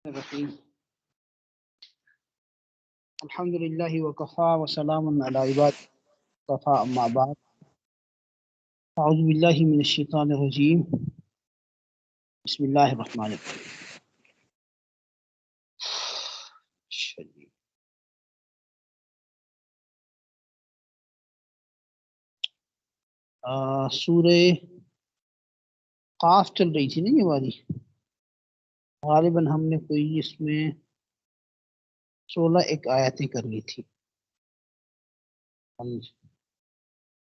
الرحیم الحمد للہ وکفا وسلام علی عباد وکفا اما بعد اعوذ باللہ من الشیطان الرجیم بسم اللہ الرحمن الرحیم سورہ قاف چل رہی تھی نا یہ والی، غالباً ہم نے کوئی اس میں 16 ایک آیتیں کر لی تھی، نہیں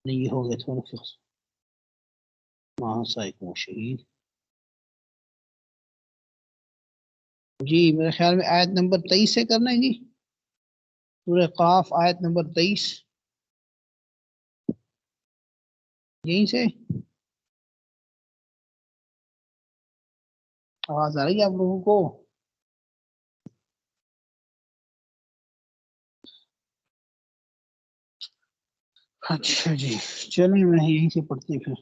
یہ ہو گئے تھوڑا فکس سائکم شہید جی، میرے خیال میں آیت نمبر 23 سے کرنا ہے جی، سورہ قاف آیت نمبر 23 یہیں سے آواز آ رہی ہے آپ لوگوں کو؟ اچھا جی چلیں میں یہیں سے پڑھتے پھر۔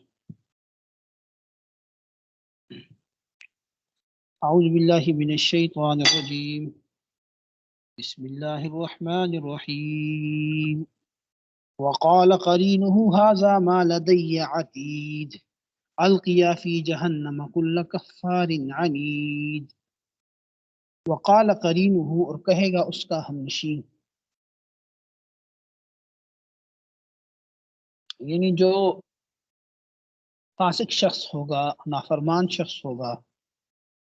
اعوذ باللہ من الشیطان الرجیم بسم اللہ الرحمن الرحیم وقال قرینہ ھذا ما لدی عتید القیا فی جہنم کل کفار عنید۔ وقال قرینہ، اور کہے گا اس کا ہمنشین، یعنی جو فاسق شخص ہوگا، نافرمان شخص ہوگا،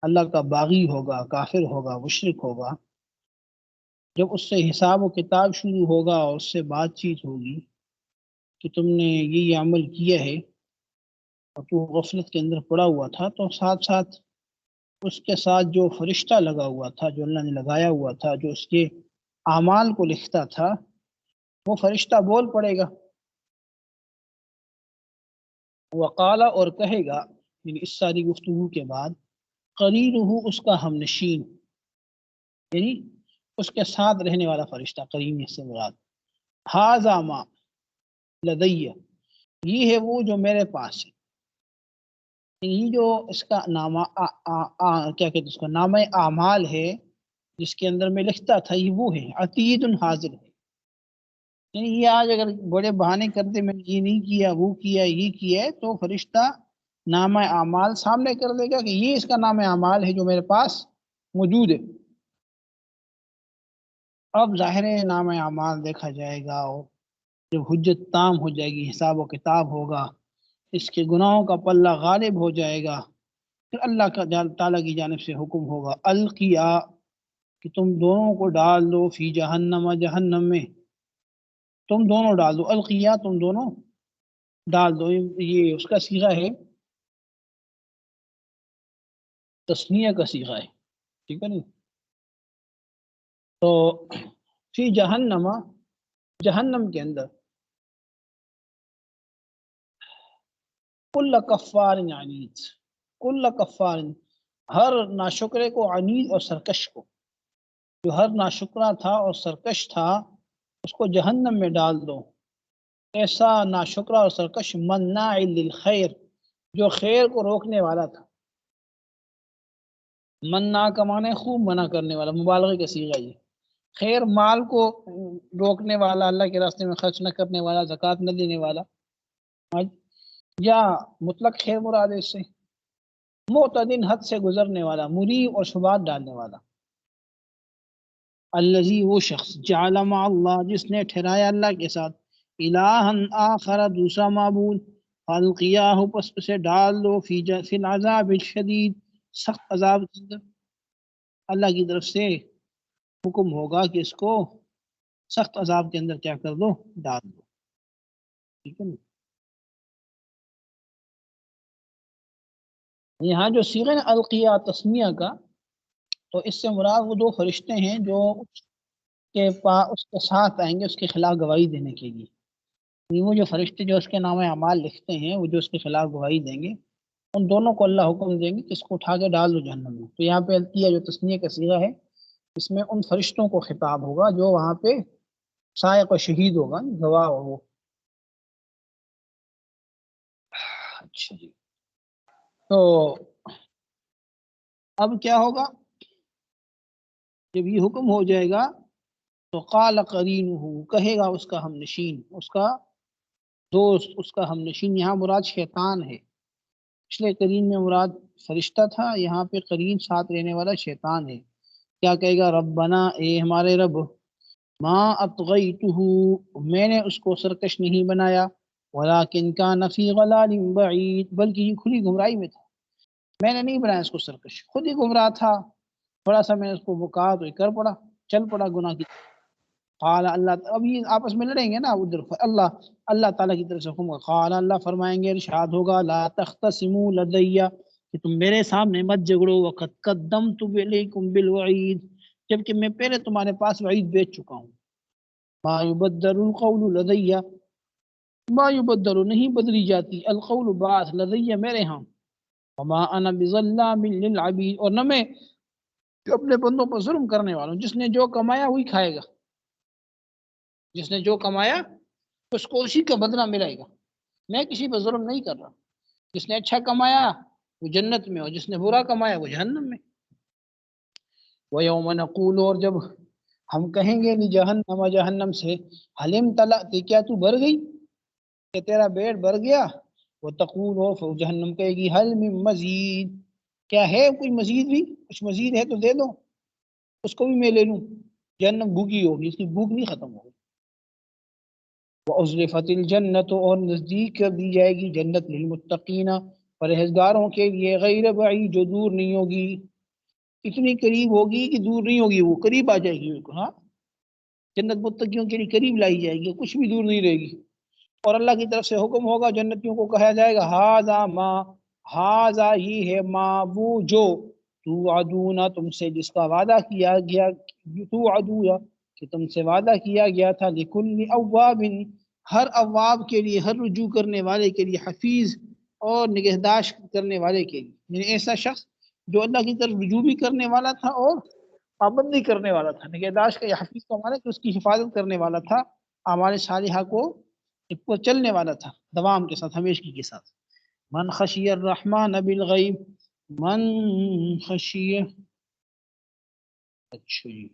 اللہ کا باغی ہوگا، کافر ہوگا، مشرک ہوگا، جب اس سے حساب و کتاب شروع ہوگا اور اس سے بات چیت ہوگی کہ تم نے یہ عمل کیا ہے اور تو غفلت کے اندر پڑا ہوا تھا، تو ساتھ ساتھ اس کے ساتھ جو فرشتہ لگا ہوا تھا، جو اللہ نے لگایا ہوا تھا، جو اس کے اعمال کو لکھتا تھا، وہ فرشتہ بول پڑے گا، وقالا، اور کہے گا، یعنی اس ساری گفتگو کے بعد، قرینہ، اس کا ہمنشین، یعنی اس کے ساتھ رہنے والا فرشتہ، قرین سے مراد، ھذا ما لدی، یہ ہے وہ جو میرے پاس ہے، یہ جو اس کا نامہ کیا کہتے ہیں، اس کا نامہ اعمال ہے جس کے اندر میں لکھتا تھا، یہ وہ ہے، عتید حاضر ہے، یعنی یہ آج اگر بڑے بہانے کرتے میں نے یہ نہیں کیا، وہ کیا، یہ کیا ہے، تو فرشتہ نامہ اعمال سامنے کر دے گا کہ یہ اس کا نامہ اعمال ہے جو میرے پاس موجود ہے۔ اب ظاہر نامہ اعمال دیکھا جائے گا، اور جب حجت تام ہو جائے گی، حساب و کتاب ہوگا، اس کے گناہوں کا پلہ غالب ہو جائے گا، پھر اللہ کا تعالیٰ کی جانب سے حکم ہوگا، القیا، کہ تم دونوں کو ڈال دو، فی جہنم، جہنم میں، تم دونوں ڈال دو، القیا، تم دونوں ڈال دو، یہ اس کا صیغہ ہے، تثنیہ کا صیغہ ہے، ٹھیک ہے نا؟ تو فی جہنم، جہنم کے اندر، کل کفار عنید، کل کفار، ہر ناشکرے کو، عنید اور سرکش کو، جو ہر ناشکرا تھا اور سرکش تھا اس کو جہنم میں ڈال دو، ایسا ناشکرا اور سرکش، مناع للخیر، جو خیر کو روکنے والا تھا، منع کا معنی خوب منع کرنے والا، مبالغے کا صیغہ یہ، خیر مال کو روکنے والا، اللہ کے راستے میں خرچ نہ کرنے والا، زکوٰۃ نہ دینے والا، یا مطلق خیر مراد ہے اس سے، معتدن، حد سے گزرنے والا، مریب اور شبہات ڈالنے والا، الذی، وہ شخص، جعل مع اللہ، جس نے ٹھہرایا اللہ کے ساتھ، الہًا آخر، دوسرا معبود، فالقیاہ، پس اسے ڈال دو، فی العذاب الشدید، سخت عذاب کے اندر، اللہ کی طرف سے حکم ہوگا کہ اس کو سخت عذاب کے اندر کیا کر دو، ڈال دو، ٹھیک ہے نا؟ یہاں جو صیغہ ہے القیا تسمیہ کا، تو اس سے مراد وہ دو فرشتے ہیں جو اس کے ساتھ آئیں گے اس کے خلاف گواہی دینے کے لیے، وہ جو فرشتے جو اس کے نام اعمال لکھتے ہیں، وہ جو اس کے خلاف گواہی دیں گے، ان دونوں کو اللہ حکم دیں گے کہ اس کو اٹھا کے ڈال دو جہنم میں۔ تو یہاں پہ القیا جو تسمیہ کا صیغہ ہے، اس میں ان فرشتوں کو خطاب ہوگا جو وہاں پہ سائق و شہید ہوگا، گواہ ہو وہ۔ اچھا جی، تو اب کیا ہوگا؟ جب یہ حکم ہو جائے گا تو قال قرینہ، کہے گا اس کا ہم نشین، اس کا دوست، اس کا ہم نشین، یہاں مراد شیطان ہے، پچھلے قرین میں مراد فرشتہ تھا، یہاں پہ قرین ساتھ رہنے والا شیطان ہے۔ کیا کہے گا؟ ربنا، اے ہمارے رب، ما اطغیتہ، میں نے اس کو سرکش نہیں بنایا، ولکن کان فی ضلال بعید، بلکہ یہ کھلی گمراہی میں تھا، میں نے نہیں بنایا اس کو سرکش، خود ہی گمراہ تھا، تھوڑا سا میں نے اس کو وہ کہا تو یہ کر پڑا، چل پڑا گناہ کی۔ قال اللہ، اب یہ آپس میں لڑیں گے نا ادھر، اللہ تعالیٰ کی طرف سے حکم ہوگا، قال اللہ فرمائیں گے، ارشاد ہوگا، لا تختصموا لدی، کہ تم میرے سامنے مت جھگڑو، وقد قدمت الیکم بالوعید، جبکہ میں پہلے تمہارے پاس وعید بھیج چکا ہوں۔ ما یبدل القول لدی، ما یبدل، نہیں بدلی جاتی، القول بات، لدی میرے ہاں، وما انا بظلام للعبید، اور نہ میں اپنے بندوں پر ظلم کرنے والا ہوں، جس نے جو کمایا وہی کھائے گا، جس نے جو کمایا اس کو اسی کا بدلہ ملے گا، میں کسی پر ظلم نہیں کر رہا، جس نے اچھا کمایا وہ جنت میں، اور جس نے برا کمایا وہ جہنم میں۔ وَيَوْمَ نَقُولُ، اور جب ہم کہیں گے جہنم، جہنم سے، حلم تلأت، کیا تو بھر گئی، کہ تیرا پیٹ بھر گیا، وہ تقول، اور جہنم کہے گی، حل من مزید، کیا ہے کوئی مزید بھی، کچھ مزید ہے تو دے دو، اس کو بھی میں لے لوں۔ جہنم بھوکی ہوگی، اس کی بھوک نہیں ختم ہوگی۔ وَأُزْلِفَتِ الْجَنَّةُ، اور نزدیک کر دی جائے گی جنت، للمتقین، پرہیزگاروں کے لیے، غیر بعید، جو دور نہیں ہوگی، اتنی قریب ہوگی کہ دور نہیں ہوگی، وہ قریب آ جائے گی بالکل، ہاں، جنت متقیوں کے لیے قریب لائی جائے گی، کچھ بھی دور نہیں رہے گی۔ اور اللہ کی طرف سے حکم ہوگا، جنتیوں کو کہا جائے گا، ہاذا ما، ہاذا یہ ہے، ما وہ جو، توعدون، تم سے جس کا وعدہ کیا گیا، توعدون، کہ تم سے وعدہ کیا گیا تھا، لکل اواب، ہر اواب کے لیے، ہر رجوع کرنے والے کے لیے، حفیظ، اور نگہداشت کرنے والے کے لیے، یعنی ایسا شخص جو اللہ کی طرف رجوع بھی کرنے والا تھا اور پابندی کرنے والا تھا، نگہداشت کا یا حفیظ کا معنی کہ اس کی حفاظت کرنے والا تھا، اعمال صالحہ کو چلنے والا تھا دوام کے ساتھ، ہمیشگی کے ساتھ۔ من خشی الرحمن بالغیب، من خشی، اچھا جی،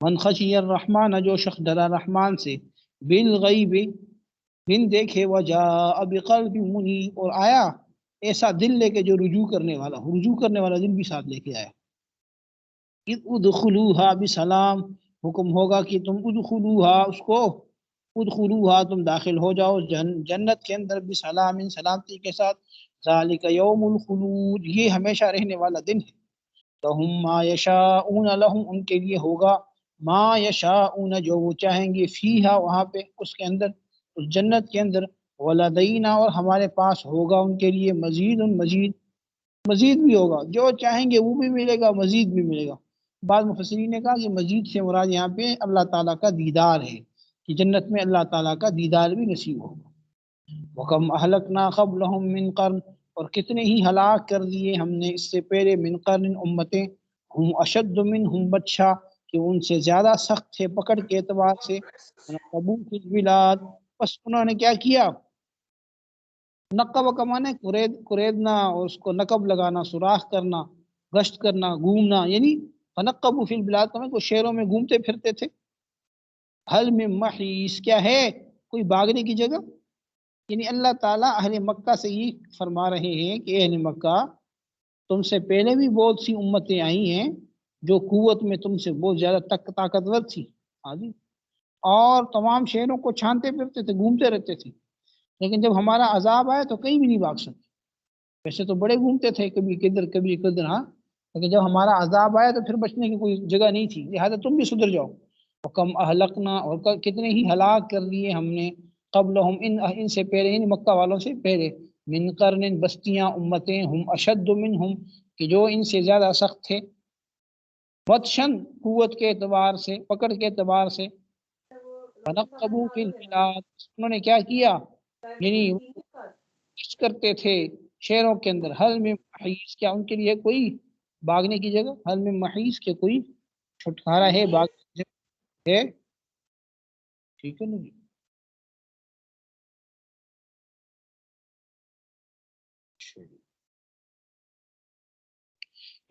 من خشی الرحمن، جو شخص ڈرا رحمان سے، بالغیب، بن دیکھے، وجاء بقلب منیب، اور آیا ایسا دل لے کے جو رجوع کرنے والا دل بھی ساتھ لے کے آیا۔ اذ ادخلوها بسلام، حکم ہوگا کہ تم ادخلوها، اس کو، ادخلوها، تم داخل ہو جاؤ جنت کے اندر، بسلام، سلامتی کے ساتھ، ذالک یوم الخلود، یہ ہمیشہ رہنے والا دن ہے، لہم ما یشاءون، لہم ان کے لیے ہوگا، ما یشاءون، جو وہ چاہیں گے، فیہا، وہاں پہ، اس کے اندر، اس جنت کے اندر، ولدینا، اور ہمارے پاس ہوگا ان کے لیے، مزید، مزید بھی ہوگا، جو چاہیں گے وہ بھی ملے گا، مزید بھی ملے گا۔ بعض مفسرین نے کہا کہ مزید سے مراد یہاں پہ اللہ تعالیٰ کا دیدار ہے، کہ جنت میں اللہ تعالیٰ کا دیدار بھی نصیب ہوگا۔ وَكَمْ أَهْلَكْنَا قَبْلَهُمْ مِنْ قَرْنٍ، اور کتنے ہی ہلاک کر دیے ہم نے اس سے پہلے، من قرن، امتیں، ہم اشد منہم بطشا، کہ ان سے زیادہ سخت تھے پکڑ کے اعتبار سے، فنقبوا فی البلاد، بس انہوں نے کیا کیا، نقب کا معنی قریدنا، اور اس کو نقب لگانا، سوراخ کرنا، گشت کرنا، گھومنا، یعنی فنقبوا فی البلاد کا معنی شہروں میں گھومتے پھرتے تھے۔ حل من محیص، کیا ہے کوئی بھاگنے کی جگہ، یعنی اللہ تعالیٰ اہل مکہ سے یہ فرما رہے ہیں کہ اہل مکہ، تم سے پہلے بھی بہت سی امتیں آئی ہیں جو قوت میں تم سے بہت زیادہ طاقتور تھی، ہاں جی، اور تمام شہروں کو چھانتے پھرتے تھے، گھومتے رہتے تھے، لیکن جب ہمارا عذاب آیا تو کہیں بھی نہیں بھاگ سکتے، ویسے تو بڑے گھومتے تھے، کبھی کدھر کبھی کدھر، ہاں، لیکن جب ہمارا عذاب آیا تو پھر بچنے کی کوئی جگہ نہیں تھی، لہٰذا تم بھی سدھر جاؤ۔ وَكَمْ أَهْلَكْنَا، اور کتنے ہی ہلاک کر لیے ہم نے، قبلہم، ان سے پہلے، ان مکہ والوں سے پہلے، من قرن، بستیاں، امتیں، ہم اشد منہم، کہ جو ان سے زیادہ سخت تھے، بطشن، قوت کے اعتبار سے، پکڑ کے اعتبار سے، فنقبوا فی البلاد، انہوں نے کیا کیا، یعنی کرتے تھے شہروں کے اندر، حل میں محیص، کیا ان کے لیے کوئی بھاگنے کی جگہ، حل میں محیص، کے کوئی چھٹکارا ہے، بھاگنے کی جگہ ہے، ٹھیک ہے نا جی۔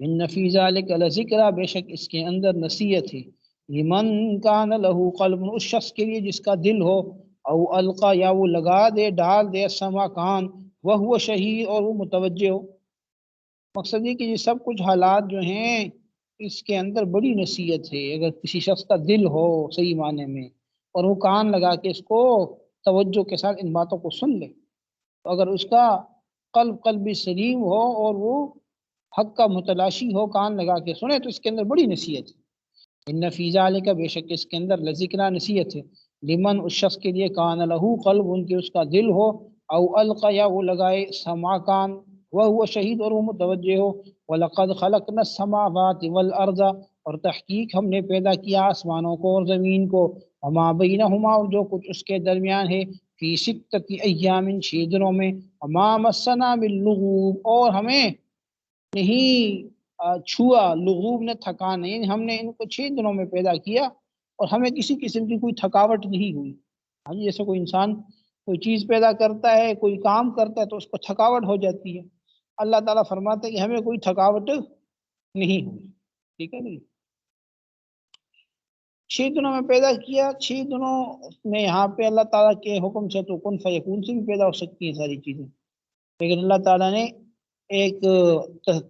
ان فی ذلک لذکرا، بے شک اس کے اندر نصیحت ہے، لمن کان لہ قلب، اس شخص کے لیے جس کا دل ہو، او القا، یا وہ لگا دے ڈال دے، سما کان، وہ شہید، اور وہ متوجہ ہو۔ مقصد یہ کہ یہ سب کچھ حالات جو ہیں اس کے اندر بڑی نصیحت ہے۔ اگر کسی شخص کا دل ہو صحیح معنی میں، اور وہ کان لگا کے اس کو توجہ کے ساتھ ان باتوں کو سن لے، تو اگر اس کا قلب سلیم ہو اور وہ حق کا متلاشی ہو، کان لگا کے سنے، تو اس کے اندر بڑی نصیحت ہے۔ ان فی ذالک، بے شک اس کے اندر لذکرا، نصیحت ہے، لمن، اس شخص کے لیے، کان لہو قلب، ان کے اس کا دل ہو، او القا، یا وہ لگائے، سما کان، وہ شہید، اور وہ متوجہ ہو۔ وَلَقَدْ خَلَقْنَا السَّمَاوَاتِ وَالْأَرْضَ، اور تحقیق ہم نے پیدا کیا آسمانوں کو اور زمین کو، وَمَا بَيْنَهُمَا، اور جو کچھ اس کے درمیان ہے، فی سِتَّةِ أَيَّامٍ، 6 دنوں میں، وَمَا مَسَّنَا مِن لُغُوبٍ، اور ہمیں نہیں چھوا، لغوب نے تھکانا، یعنی ہم نے ان کو 6 دنوں میں پیدا کیا اور ہمیں کسی قسم کی کوئی تھکاوٹ نہیں ہوئی۔ ہاں جی، جیسے کوئی انسان کوئی چیز پیدا کرتا ہے، کوئی کام کرتا ہے، تو اس کو تھکاوٹ ہو جاتی ہے۔ اللہ تعالیٰ فرماتا ہے کہ ہمیں کوئی تھکاوٹ نہیں ہوئی، ٹھیک ہے نہیں۔ 6 دنوں میں پیدا کیا، 6 دنوں میں یہاں پہ اللہ تعالیٰ کے حکم سے تو کن فیکون سے بھی پیدا ہو سکتی ہیں ساری چیزیں، لیکن اللہ تعالیٰ نے ایک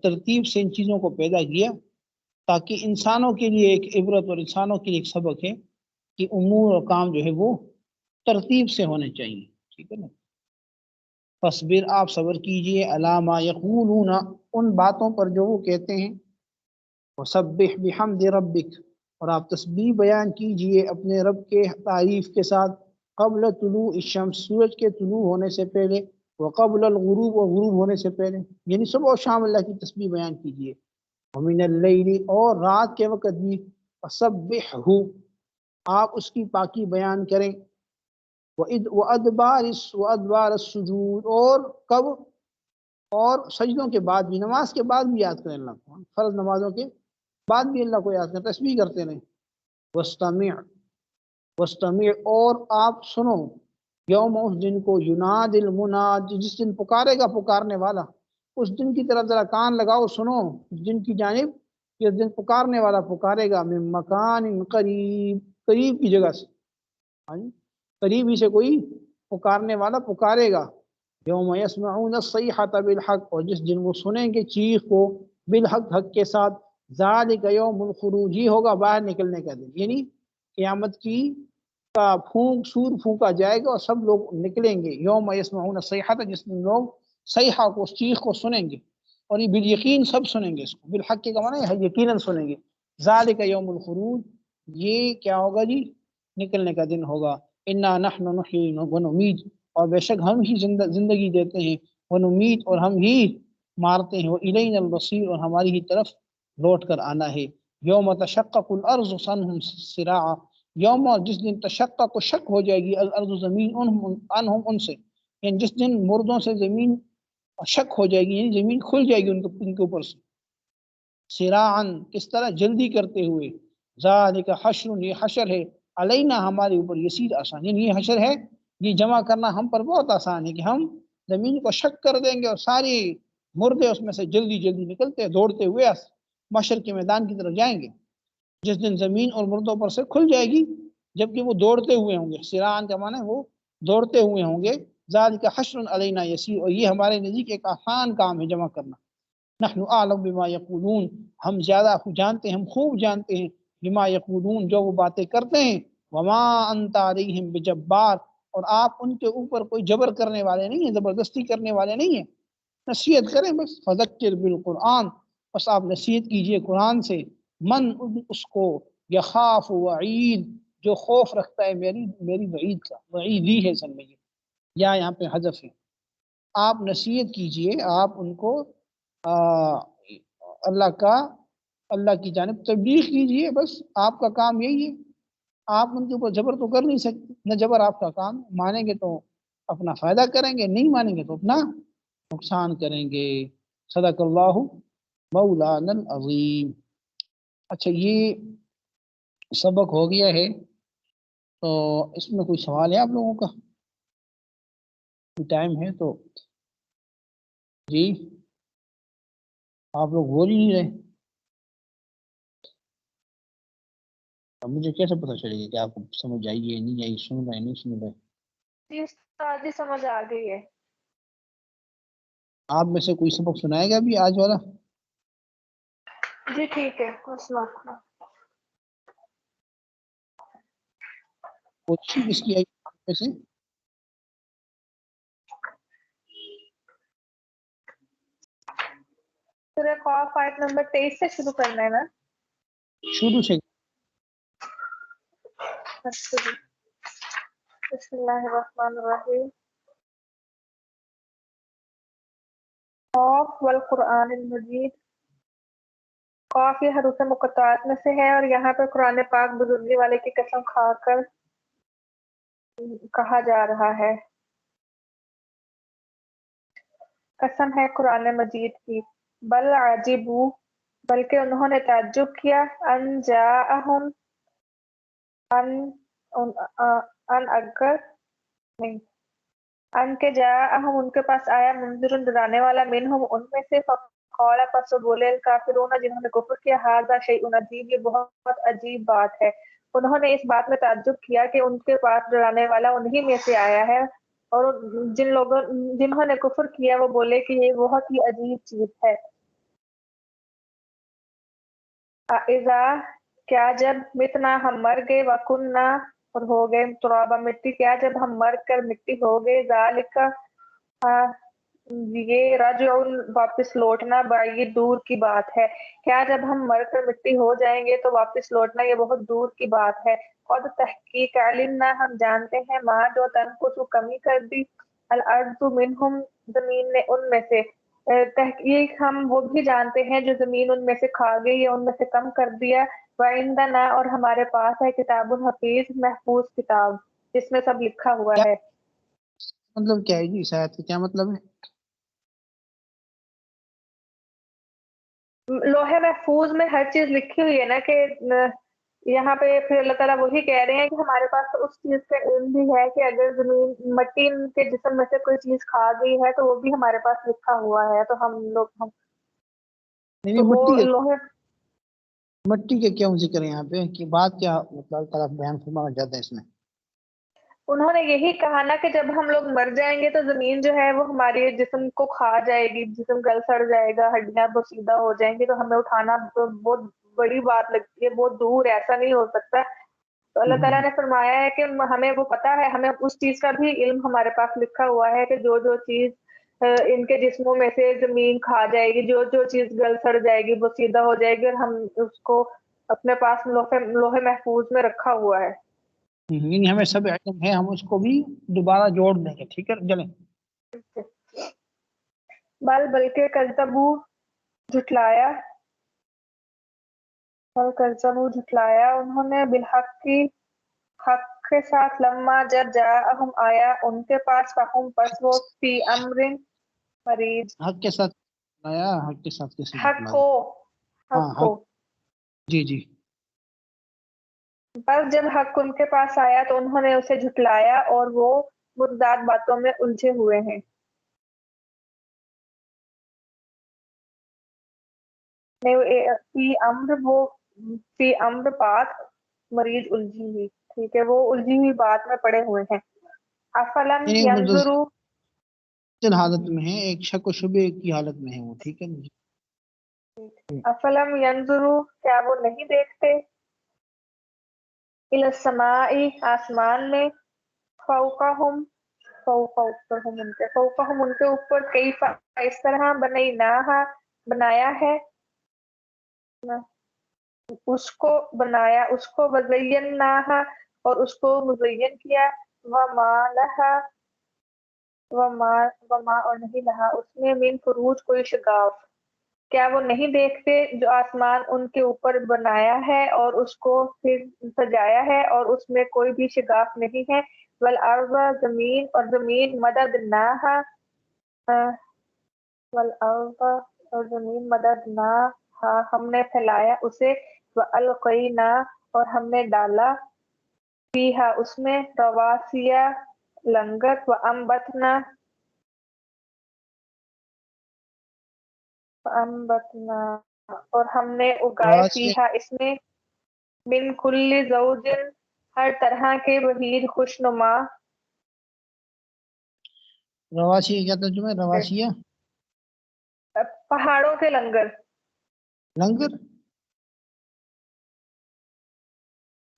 ترتیب سے ان چیزوں کو پیدا کیا تاکہ انسانوں کے لیے ایک عبرت اور انسانوں کے لیے ایک سبق ہے کہ امور اور کام جو ہے وہ ترتیب سے ہونے چاہیے، ٹھیک ہے نا۔ فاصبر، آپ صبر کیجئے، علی ما یقولون، ان باتوں پر جو وہ کہتے ہیں، وسبح بحمد ربک، اور آپ تسبیح بیان کیجئے اپنے رب کے تعریف کے ساتھ، قبل طلوع الشمس، سورج کے طلوع ہونے سے پہلے، وقبل الغروب، اور غروب ہونے سے پہلے، یعنی صبح و شام اللہ کی تسبیح بیان کیجئے، ومن اللیل، اور رات کے وقت بھی، فسبحہ، آپ اس کی پاکی بیان کریں، وَأَدْبَارِ السُّجُودِ، اور کب، اور سجدوں کے بعد بھی، نماز کے بعد بھی یاد کریں اللہ کو، فرض نمازوں کے بعد بھی اللہ کو یاد کریں، تسبیح کرتے رہیں۔ وَاسْتَمِعْ، اور آپ سنو، یوم، اس دن کو، یناد المناد، جس دن پکارے گا پکارنے والا، اس دن کی طرف ذرا کان لگاؤ، سنو اس دن کی جانب، اس دن پکارنے والا پکارے گا، من مکان قریب، قریب کی جگہ سے، قریب ہی سے کوئی پکارنے والا پکارے گا، یوم یسمعون الصیحۃ بالحق، اور جس دن وہ سنیں گے چیخ کو، بالحق، حق کے ساتھ، ذالک یوم الخروج، یہ ہوگا باہر نکلنے کا دن، یعنی قیامت کی کا سور پھونکا جائے گا اور سب لوگ نکلیں گے، یوم یسمعون الصیحۃ، جس دن لوگ صیحہ کو، اس چیخ کو سنیں گے، اور یہ بالیقین سب سنیں گے اس کو، بالحق کے معنی ہے یقیناً سنیں گے، ذالک یوم الخروج، یہ کیا ہوگا جی، نکلنے کا دن ہوگا، انا نحن نحیی ونمیت، اور بے شک ہم ہی زندگی دیتے ہیں، ونمیت، اور ہم ہی مارتے ہیں، والینا البصیر، اور ہماری ہی طرف لوٹ کر آنا ہے، یوم تشقق الارض عنہم سراعا، یوم، جس دن تشقق کو شک ہو جائے گی، الارض، زمین، عنہم، ان سے، یعنی جس دن مردوں سے زمین شک ہو جائے گی، یعنی زمین کھل جائے گی ان کے اوپر سے، سراعا، کس طرح، جلدی کرتے ہوئے، ذالک حشر، یہ حشر ہے، علینا، ہمارے اوپر، یسیر، آسان، یعنی یہ حشر ہے، یہ جمع کرنا ہم پر بہت آسان ہے کہ ہم زمین کو شک کر دیں گے اور ساری مردے اس میں سے جلدی جلدی نکلتے دوڑتے ہوئے محشر کے میدان کی طرف جائیں گے، جس دن زمین اور مردوں پر سے کھل جائے گی جبکہ وہ دوڑتے ہوئے ہوں گے، سراعا کا معنی ہے وہ دوڑتے ہوئے ہوں گے، ذالک حشر علینا یسیر، اور یہ ہمارے نزدیک ایک آسان کام ہے جمع کرنا، نحن اعلم بما یقولون، ہم زیادہ جانتے ہیں، ہم خوب جانتے ہیں، بما یقولون، جو وہ باتیں کرتے ہیں، وما انت علیہم بجبار، اور آپ ان کے اوپر کوئی جبر کرنے والے نہیں ہیں، زبردستی کرنے والے نہیں ہیں، نصیحت کریں بس، فذکر بالقرآن، بس آپ نصیحت کیجئے قرآن سے، من، اس کو، یخاف وعید، جو خوف رکھتا ہے میری وعید کا، وعیدی ہے سن میں، یا یہاں پہ حذف ہے، آپ نصیحت کیجئے، آپ ان کو اللہ کی جانب تبلیغ کیجئے، بس آپ کا کام یہی ہے، آپ ان کے اوپر جبر تو کر نہیں سکتے، نہ جبر آپ کا کام، مانیں گے تو اپنا فائدہ کریں گے، نہیں مانیں گے تو اپنا نقصان کریں گے، صدق اللہ مولانا العظیم۔ اچھا، یہ سبق ہو گیا ہے، تو اس میں کوئی سوال ہے آپ لوگوں کا؟ ٹائم ہے تو جی آپ لوگ بول ہی نہیں رہے، اب مجھے کیسے پتہ چلے گا کہ آپ کو سمجھ آئی ہے نہیں آئی، سن رہے نہیں سن رہے؟ جی استاد جی سمجھ آ گئی ہے. آپ میں سے کوئی سبق سنائے گا ابھی آج والا؟ جی ٹھیک ہے. کوشش کس کی آئی آپ میں سے؟ سورہ قاف آیت نمبر 23 سے شروع کرنا ہے نا. شروع سے بسم اللہ الرحمن الرحیم. قاف والقرآن المجید. قاف یہ حروف مقطعات میں سے ہے اور یہاں پر قرآن پاک بزرگی والے کی قسم کھا کر کہا جا رہا ہے. قسم ہے قرآن مجید کی. بل عجبو بلکہ انہوں نے تعجب کیا. ان جاءہم ان اگر نہیں ان کے جاءہم ان کے پاس آیا منذر ڈرانے والا منہم ان میں سے. فقال پس بولے الکافرون جنہوں نے کفر کیا ھذا شیء عجیب یہ بہت عجیب بات ہے. انہوں نے اس بات میں تعجب کیا کہ ان کے پاس ڈرانے والا انہی میں سے آیا ہے، اور جنہوں نے کفر کیا وہ بولے کہ یہ بہت ہی عجیب چیز ہے. اذا کیا جب متنا ہم مر گئے وکننا اور ہو گئے ترابا مٹی، کیا جب ہم مر کر مٹی ہو گئے ذالک یہ رجع واپس لوٹنا بعید دور کی بات ہے. کیا جب ہم مر کر مٹی ہو جائیں گے تو واپس لوٹنا یہ بہت دور کی بات ہے. خود تحقیق علمنا ہم جانتے ہیں ماں جو تنقص کمی کر دی الارض منہم زمین نے ان میں سے. تحقیق ہم وہ بھی جانتے ہیں جو زمین ان میں سے کھا گئی یا ان میں سے کم کر دیا. وعندنا اور ہمارے پاس ہے کتاب الحفیظ محفوظ کتاب جس میں سب لکھا ہوا کیا ہے. مطلب کیا ہے جی اس آیت کا کیا مطلب ہے؟ لوہے محفوظ میں ہر چیز لکھی ہوئی ہے نا، کہ یہاں پہ پھر اللہ تعالیٰ وہی کہہ رہے ہیں کہ ہمارے پاس تو اس چیز کا علم بھی ہے کہ اگر زمین مٹی کے جسم میں سے کوئی چیز کھا گئی ہے تو وہ بھی ہمارے پاس لکھا ہوا ہے. تو ہم لوگ نہیں تو وہ لوہے مٹی کے کیوں ذکر ہے یہاں پہ کہ بات کیا مطلب اللہ تعالیٰ بیان فرمانا چاہتے ہیں اس میں؟ انہوں نے یہی کہا نا کہ جب ہم لوگ مر جائیں گے تو زمین جو ہے وہ ہمارے جسم کو کھا جائے گی، جسم گل سڑ جائے گا، ہڈیاں بسیدہ ہو جائیں گی، تو ہمیں اٹھانا تو بہت بڑی بات لگتی ہے، بہت دور ایسا نہیں ہو سکتا. تو اللہ تعالیٰ نے فرمایا ہے کہ ہمیں وہ پتا ہے، ہمیں اس چیز کا بھی علم ہمارے پاس لکھا ہوا ہے کہ جو جو چیز ان کے جسموں میں سے زمین کھا جائے گی، جو جو چیز گل سڑ جائے گی، بسیدہ ہو جائے گی، اور ہم اس کو اپنے پاس لوہے محفوظ میں رکھا ہوا ہے. یعنی ہمیں سب علم ہے، ہم اس کو بھی دوبارہ جوڑ دیں گے. ٹھیک ہے چلیں. بلکہ کذبو جھٹلایا انہوں نے بالحق کی حق کے ساتھ لما جب جاءہم آیا ان کے پاس فہم پس وہ فی امر مریض حق کے ساتھ آیا، حق کے ساتھ کیسے حق جھٹلایا؟ کو ہاں حق کو حق. جی جی. بس جب حق ان کے پاس آیا تو انہوں نے اسے جھٹلایا اور وہ متضاد باتوں میں الجھے ہوئے ہیں. فی امر وہ فی امر بات مریض الجھی ہوئی، ٹھیک ہے، وہ الجھی ہوئی بات میں پڑے ہوئے ہیں. افلم یعنی ینظروا متزلزل حالت میں ہے، ایک شک و شبے کی حالت میں ہے وہ. ٹھیک ہے جی. افلم ینظروا کیا وہ نہیں دیکھتے الی السماء آسمان میں فوقہم فوقہم ان کے اوپر کیف اس طرح بنیناہا بنایا ہے اس کو بنایا اس کو وزیناہا اور اس کو مزین کیا وما لہا وما اور نہیں لہا اس میں من فروج کوئی شگاف. کیا وہ نہیں دیکھتے جو آسمان ان کے اوپر بنایا ہے اور اس کو پھر سجایا ہے اور اس میں کوئی بھی شگاف نہیں ہے. والارض زمین اور زمین مددناہا والارض اور زمین مددناہا ہم نے پھیلایا اسے. والقینا اور ہم نے ڈالا فیہا اس میں رواسیا لنگت فَأَنبَتْنَا اور ہم نے اگائے فیہا اس میں من کل زوجن ہر طرح کے بہیر خوش نما. رواسی کیا ترجمہ ہے؟ رواسیہ پہاڑوں کے لنگر. لنگر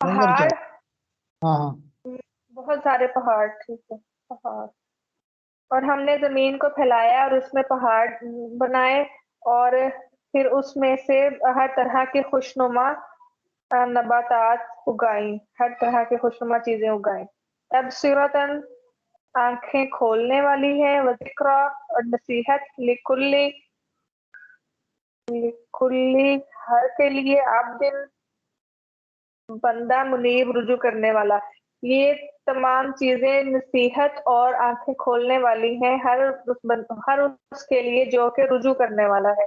لنگر کیا؟ پہاڑ ہاں ہاں بہت سارے پہاڑ. ٹھیک ہے پہاڑ. اور ہم نے زمین کو پھیلایا اور اس میں پہاڑ بنائے اور پھر اس میں سے ہر طرح کے خوشنما نباتات اگائیں. ہر طرح کے خوشنما چیزیں اگائیں. تبصرتاً آنکھیں کھولنے والی ہے. وذکریٰ اور نصیحت. لکلی ہر کے لیے عبد بندہ منیب رجوع کرنے والا. یہ تمام چیزیں نصیحت اور آنکھیں کھولنے والی ہیں ہر اس کے لیے جو کہ رجوع کرنے والا ہے،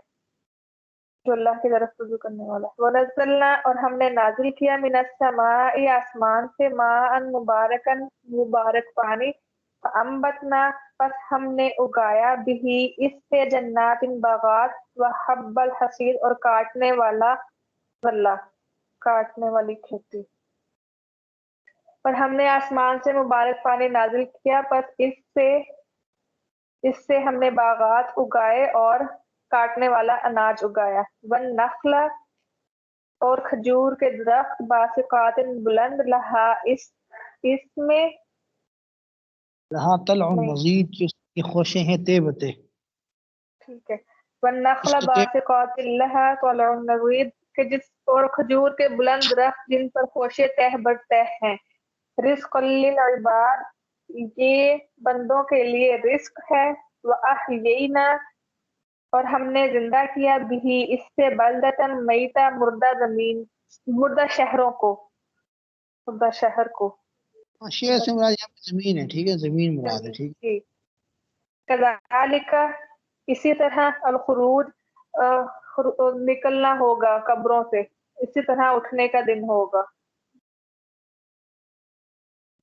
جو اللہ کی طرف رجوع کرنے والا ہے. وَنَزَّلْنَا اور ہم نے نازل کیا من السماء آسمان سے ماء مبارکن مبارک پانی. فَأَنبَتْنَا پس ہم نے اگایا بھی اس سے جنات باغات وحب الحصید اور کاٹنے والا غلہ کاٹنے والی کھیتی. پر ہم نے آسمان سے مبارک پانی نازل کیا پس اس سے ہم نے باغات اگائے اور کاٹنے والا اناج اگایا. والنخل اور کھجور کے درخت باسقات بلند لہا اس میں لہا طلع نہیں مزید جو اس کی خوشیں ہیں تیبتے. ٹھیک ہے. والنخل اس کے باسقات لہا طلع نضید کہ جس اور کھجور کے بلند درخت جن پر خوشے تہ بر تہ ہیں. رزق للعباد یہ بندوں کے لیے رزق ہے. وَأَحْيَيْنَا اور ہم نے زندہ کیا بھی اس سے بلدتاً میتا مردہ زمین مردہ شہروں کو مردہ شہر کو. شہر سے مراد یہاں پہ زمین ہے. ٹھیک ہے زمین مراد ہے. ٹھیک ہے. کذالک اسی طرح الخروج نکلنا ہوگا قبروں سے، اسی طرح اٹھنے کا دن ہوگا.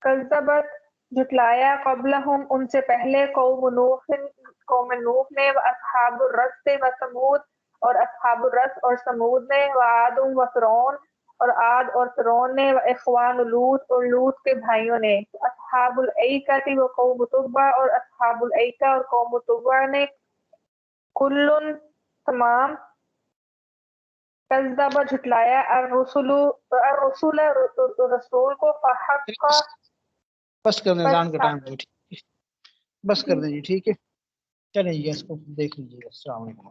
کذبت جھٹلایا قبلہم ان سے پہلے قوم نوح نے واصحاب الرس و ثمود اور اصحاب الرس اور سمود نے وعاد و فرعون اور عاد اور فرعون نے واخوان لوط اور لوط کے بھائیوں نے. اصحاب الایکۃ و قوم تبع اور اصحاب الایکہ اور قوم تبع نے کلن تمام کذب جھٹلایا الرسول رسول کو فحق بس کر دیں اذان کا ٹائم بس ہو. ٹھیک ہے بس کر دیں جی. ٹھیک ہے چلیں جی اس کو دیکھ لیجیے. السلام علیکم.